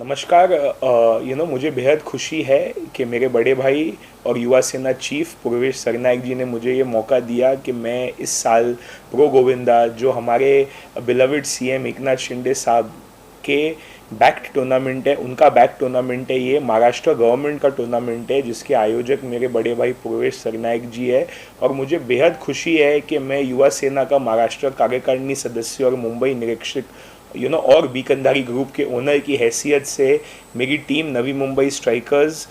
नमस्कार। मुझे बेहद खुशी है कि मेरे बड़े भाई और युवा सेना चीफ पूर्वेश सरनाइक जी ने मुझे ये मौका दिया कि मैं इस साल प्रो गोविंदा जो हमारे बिलविड सीएम एकनाथ शिंदे साहब के बैक्ड टूर्नामेंट है, उनका बैक टूर्नामेंट है, ये महाराष्ट्र गवर्नमेंट का टूर्नामेंट है जिसके आयोजक मेरे बड़े भाई पूर्वेश सरनाइक जी है। और मुझे बेहद खुशी है कि मैं युवा सेना का महाराष्ट्र कार्यकारिणी सदस्य और मुंबई निरीक्षक और बीकंधारी ग्रुप के ओनर की हैसियत से मेरी टीम नवी मुंबई स्ट्राइकर्स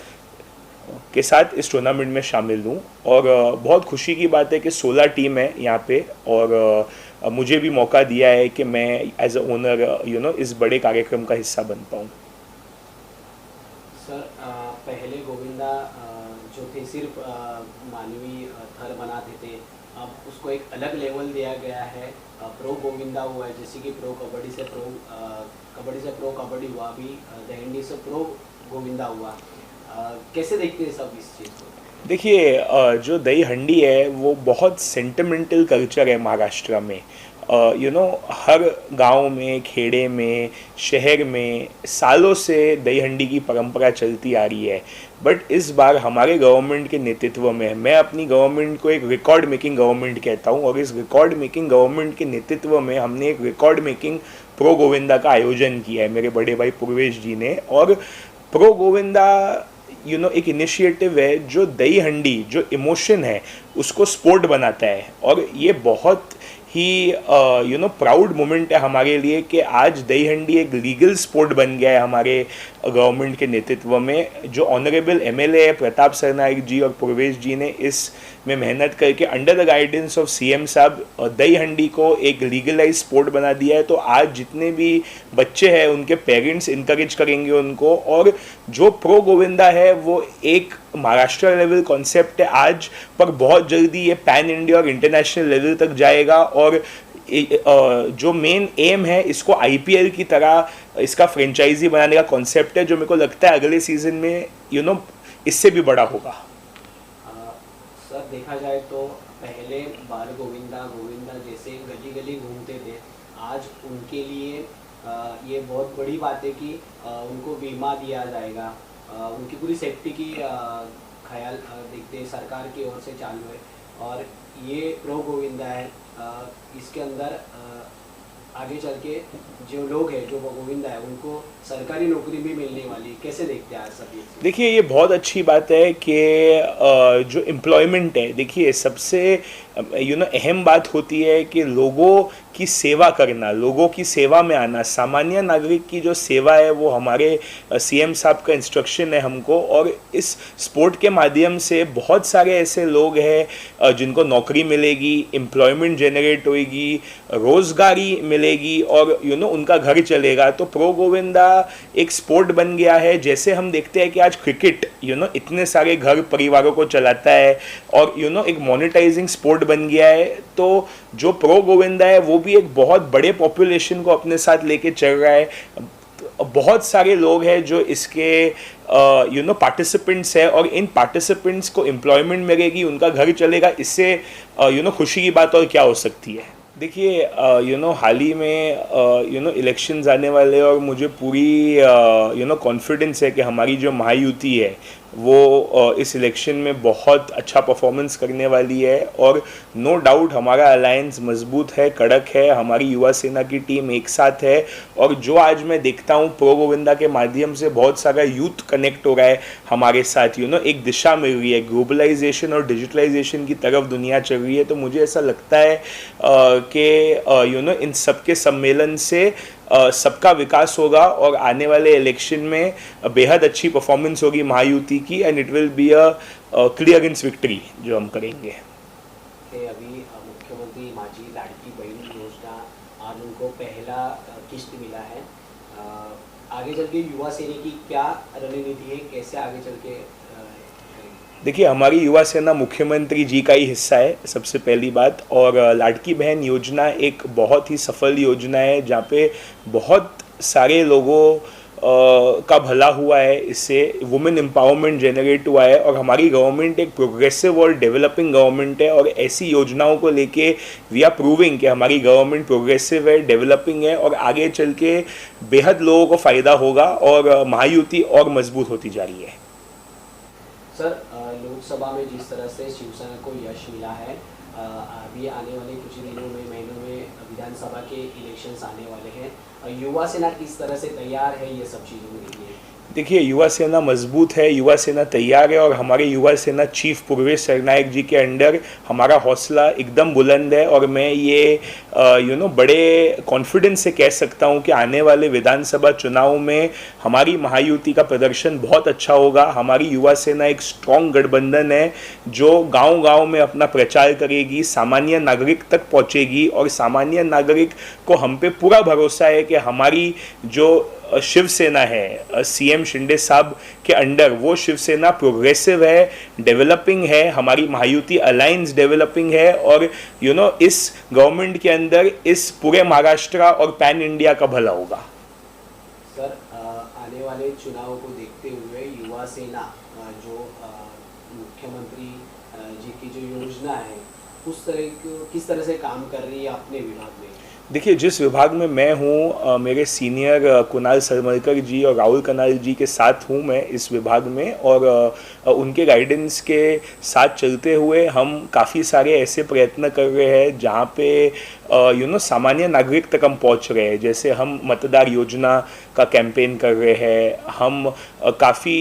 के साथ इस टूर्नामेंट में शामिल हूँ। और बहुत खुशी की बात है कि 16 टीम है यहाँ पे, और मुझे भी मौका दिया है कि मैं एज अ ओनर इस बड़े कार्यक्रम का हिस्सा बन पाऊँ। सर, पहले गोविंदा जो थे सिर्फ मानवीय थर बनाते थे, अब उसको एक अलग लेवल दिया गया है, प्रो गोविंदा हुआ है। जैसे कि प्रो कबड्डी से प्रो कबड्डी हुआ, अभी दहिंडी से प्रो गोविंदा हुआ। कैसे देखते हैं सब इस चीज़ को? देखिए, जो दही हंडी है वो बहुत सेंटिमेंटल कल्चर है महाराष्ट्र में। हर गांव में, खेड़े में, शहर में सालों से दही हंडी की परंपरा चलती आ रही है। बट इस बार हमारे गवर्नमेंट के नेतृत्व में, मैं अपनी गवर्नमेंट को एक रिकॉर्ड मेकिंग गवर्नमेंट कहता हूँ, और इस रिकॉर्ड मेकिंग गवर्नमेंट के नेतृत्व में हमने एक रिकॉर्ड मेकिंग प्रो गोविंदा का आयोजन किया है मेरे बड़े भाई पूर्वेश जी ने। और प्रो गोविंदा एक इनिशिएटिव है जो दही हंडी, जो इमोशन है, उसको स्पोर्ट बनाता है। और ये बहुत ही प्राउड मोमेंट है हमारे लिए कि आज दही हंडी एक लीगल स्पोर्ट बन गया है हमारे गवर्नमेंट के नेतृत्व में। जो ऑनरेबल एमएलए है प्रताप सरनाइक जी और पूर्वेश जी ने इस में मेहनत करके under the guidance of CM साहब दही हंडी को एक लीगलाइज स्पोर्ट बना दिया है। तो आज जितने भी बच्चे हैं उनके पेरेंट्स इंकरेज करेंगे उनको। और जो प्रो गोविंदा है वो एक महाराष्ट्र लेवल कॉन्सेप्ट है आज, पर बहुत जल्दी ये पैन इंडिया और इंटरनेशनल लेवल तक जाएगा। और जो मेन एम है, इसको आईपीएल की तरह इसका फ्रेंचाइजी बनाने का कॉन्सेप्ट है, जो मेरे को लगता है अगले सीजन में इससे भी बड़ा होगा। सर, देखा जाए तो पहले बाल गोविंदा जैसे गली गली घूमते थे, आज उनके लिए ये बहुत बड़ी बात है कि उनको बीमा दिया जाएगा। उनकी पूरी सेफ्टी की ख्याल देखते सरकार की ओर से चालू है। और ये प्रो गोविंदा है, इसके अंदर आगे चल के जो लोग हैं, जो गोविंदा है, उनको सरकारी नौकरी भी मिलने वाली। कैसे देखते हैं आज सभी? देखिए, ये बहुत अच्छी बात है कि जो एम्प्लॉयमेंट है, देखिए सबसे अहम बात होती है कि लोगों की सेवा करना, लोगों की सेवा में आना, सामान्य नागरिक की जो सेवा है वो हमारे सीएम साहब का इंस्ट्रक्शन है हमको। और इस स्पोर्ट के माध्यम से बहुत सारे ऐसे लोग हैं जिनको नौकरी मिलेगी, एम्प्लॉयमेंट जनरेट होएगी, रोज़गारी मिलेगी, और उनका घर चलेगा। तो प्रो गोविंदा एक स्पोर्ट बन गया है। जैसे हम देखते हैं कि आज क्रिकेट इतने सारे घर परिवारों को चलाता है, और एक मोनेटाइजिंग स्पोर्ट बन गया है। तो जो प्रो गोविंदा है वो भी एक बहुत बड़े पॉपुलेशन को अपने साथ लेके चल रहा है। बहुत सारे लोग हैं जो इसके पार्टिसिपेंट्स है, और इन पार्टिसिपेंट्स को एम्प्लॉयमेंट मिलेगी, उनका घर चलेगा। इससे खुशी की बात और क्या हो सकती है। देखिए, हाल ही में इलेक्शंस आने वाले, और मुझे पूरी कॉन्फिडेंस है कि हमारी जो महायुति है वो इस इलेक्शन में बहुत अच्छा परफॉर्मेंस करने वाली है। और नो डाउट हमारा अलायंस मजबूत है, कड़क है, हमारी युवा सेना की टीम एक साथ है। और जो आज मैं देखता हूँ प्रो गोविंदा के माध्यम से बहुत सारा यूथ कनेक्ट हो रहा है हमारे साथ, एक दिशा मिल रही है, ग्लोबलाइजेशन और डिजिटलाइजेशन की तरफ दुनिया चल रही है। तो मुझे ऐसा लगता है कि इन सबके सम्मेलन से सबका विकास होगा, और आने वाले इलेक्शन में बेहद अच्छी परफॉर्मेंस होगी महायुति की, and it will be a clearance victory जो हम करेंगे। अभी मुख्यमंत्री माझी लाडकी बहन योजना, आज उनको पहला किस्त मिला है। आगे चल के युवा सेना की क्या रणनीति है, कैसे आगे चल के? देखिए, हमारी युवा सेना मुख्यमंत्री जी का ही हिस्सा है सबसे पहली बात। और लाडकी बहन योजना एक बहुत ही सफल योजना है जहाँ पे बहुत सारे लोगों का भला हुआ है, इससे वुमेन एम्पावरमेंट जनरेट हुआ है और हमारी गवर्नमेंट एक प्रोग्रेसिव और डेवलपिंग गवर्नमेंट है और ऐसी योजनाओं को लेके वी आर प्रूविंग कि हमारी गवर्नमेंट प्रोग्रेसिव है, डेवलपिंग है और आगे चल के बेहद लोगों को फ़ायदा होगा और महायुति और मजबूत होती जा रही है। सर, लोकसभा में जिस तरह से शिवसेना को यश मिला है, अभी आने वाले कुछ दिनों में, महीनों में विधानसभा के इलेक्शंस आने वाले हैं, युवा सेना किस तरह से तैयार है ये सब चीज़ों के लिए? देखिए, युवा सेना मजबूत है, युवा सेना तैयार है और हमारे युवा सेना चीफ पूर्वेश सरनायक जी के अंडर हमारा हौसला एकदम बुलंद है और मैं ये बड़े कॉन्फिडेंस से कह सकता हूँ कि आने वाले विधानसभा चुनाव में हमारी महायुति का प्रदर्शन बहुत अच्छा होगा। हमारी युवा सेना एक स्ट्रॉन्ग गठबंधन है जो गांव-गांव में अपना प्रचार करेगी, सामान्य नागरिक तक पहुँचेगी और सामान्य नागरिक को हम पे पूरा भरोसा है कि हमारी जो शिवसेना है सीएम शिंदे साहब के अंडर, वो शिवसेना प्रोग्रेसिव है, डेवलपिंग है, हमारी महायुति अलायंस डेवलपिंग है और इस गवर्नमेंट के अंदर इस पूरे महाराष्ट्र और पैन इंडिया का भला होगा। सर, आने वाले चुनाव को देखते हुए युवा सेना जो मुख्यमंत्री जी की जो योजना है किस तरह से काम कर रही है अपने विभाग में? देखिए, जिस विभाग में मैं हूँ, मेरे सीनियर कुणाल सरमलकर जी और राहुल कनाल जी के साथ हूँ मैं इस विभाग में और उनके गाइडेंस के साथ चलते हुए हम काफ़ी सारे ऐसे प्रयत्न कर रहे हैं जहाँ पे सामान्य नागरिक तक हम पहुँच रहे हैं। जैसे हम मतदार योजना का कैंपेन कर रहे हैं, हम काफ़ी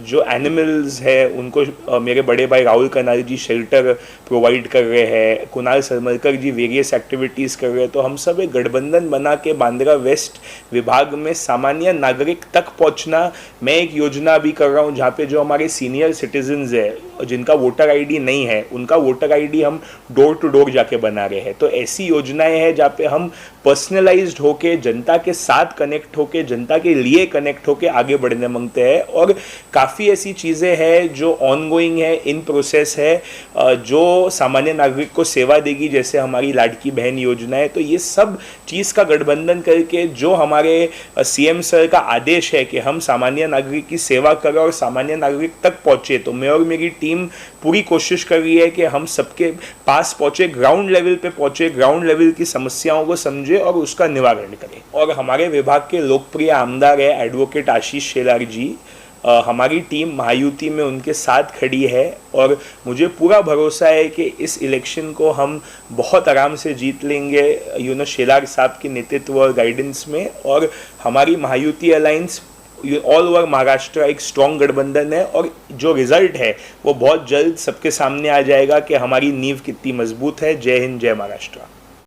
जो एनिमल्स है उनको मेरे बड़े भाई राहुल कनाल जी शेल्टर प्रोवाइड कर रहे हैं, कुणाल सरमलकर जी वेरियस एक्टिविटीज़ कर रहे हैं। तो हम सब एक गठबंधन बना के बांद्रा वेस्ट विभाग में सामान्य नागरिक तक पहुंचना, मैं एक योजना भी कर रहा हूं जहां पे जो हमारे सीनियर सिटीजन्स है जिनका वोटर आईडी नहीं है उनका वोटर आईडी हम डोर टू डोर जाके बना रहे हैं। तो ऐसी योजनाएं हैं जहाँ पे हम पर्सनलाइज्ड होके जनता के साथ कनेक्ट होके, जनता के लिए कनेक्ट होके आगे बढ़ने मांगते हैं और काफ़ी ऐसी चीज़ें हैं जो ऑनगोइंग है, इन प्रोसेस है, जो सामान्य नागरिक को सेवा देगी, जैसे हमारी लाडकी बहन योजना है। तो ये सब चीज़ का गठबंधन करके जो हमारे सीएम सर का आदेश है कि हम सामान्य नागरिक की सेवा करें और सामान्य नागरिक तक पहुँचे, तो मैं और मेरी टीम पूरी कोशिश कर रही है कि हम सबके पास पहुँचे, ग्राउंड लेवल पे पहुँचे, ग्राउंड लेवल की समस्याओं को समझे और उसका निवारण करें। और हमारे विभाग के लोकप्रिय आमदार है एडवोकेट आशीष शेलार जी, हमारी टीम महायुति में उनके साथ खड़ी है और मुझे पूरा भरोसा है कि इस इलेक्शन को हम बहुत आराम से जीत लेंगे शेलार साहब के नेतृत्व और गाइडेंस में। और हमारी Mahayuti alliance all over Maharashtra एक स्ट्रॉन्ग गठबंधन है और जो रिजल्ट है वो बहुत जल्द सबके सामने आ जाएगा कि हमारी नींव कितनी मजबूत है। जय हिंद, जय महाराष्ट्र।